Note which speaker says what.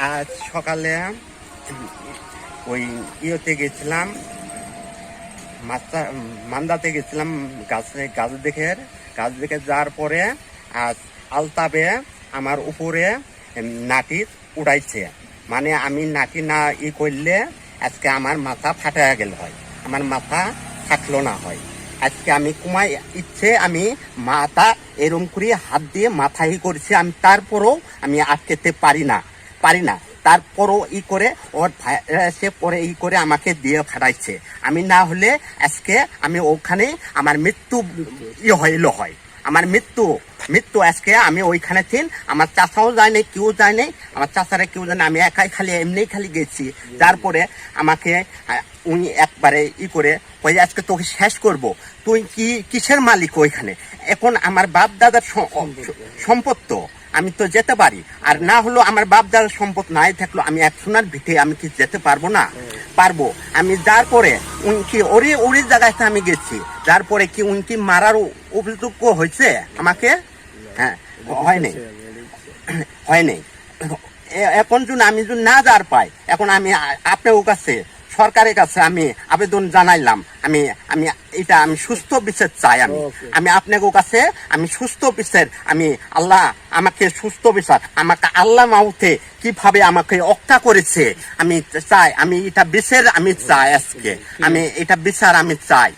Speaker 1: আজ সকালে ওই ইয়েতে গেছিলাম, মান্দাতে গেছিলাম গাছ দেখে যাওয়ার পরে আজ আলতাবে আমার উপরে নাটি উড়াইছে। মানে আমি নাটি না করলে আজকে আমার মাথা ফাটা গেল হয়, আমার মাথা থাকলো না হয়। আজকে আমি কুমাই ইচ্ছে আমি মাথা এরম করে হাত দিয়ে মাথায় করছি, আমি তারপরেও আমি আটকেতে পারি না। তারপরও করে ওর সে পরে করে আমাকে দিয়ে ফাটাইছে। আমি না হলে আজকে আমি ওখানে আমার মৃত্যু হয়, আমার মৃত্যু আজকে আমি ওইখানে ছিন। আমার চাচাও যায় নাই, কেউ যায় নাই, আমার চাচারা কেউ যায় না, আমি একাই এমনি গেছি। তারপরে আমাকে উনি একবারে করে ওই আজকে তোকে শেষ করব, তুই কিসের মালিক ওইখানে? এখন আমার বাপ দাদার সম্পদ তো আমি তো যেতে পারি, আর না হলো আমার বাপ দাদার সম্পদ নাই থাকলো আমি এক সোনার ভিটে আমি কি যেতে পারবো না? পারবো। আমি যার পরে উনকি ওরি জায়গায় আমি গেছি, যার পরে কি উনকি মারার অভিযোগ্য হয়েছে আমাকে? হ্যাঁ, হয়নি। এখন যদি আমি যদি না যার পাই, এখন আমি আপনার কাছে সরকারের কাছে আমি আবেদন জানাইলাম, আমি এটা আমি সুস্থ বিচার চাই। আমি আপনার কাছে আমি সুস্থ বিচার, আমি আল্লাহ আমাকে সুস্থ বিচার, আমাকে আল্লাহ মাউতে কিভাবে আমাকে হত্যা করেছে আমি চাই, আমি এটা বিচার আমি চাই, আজকে আমি এটা বিচার আমি চাই।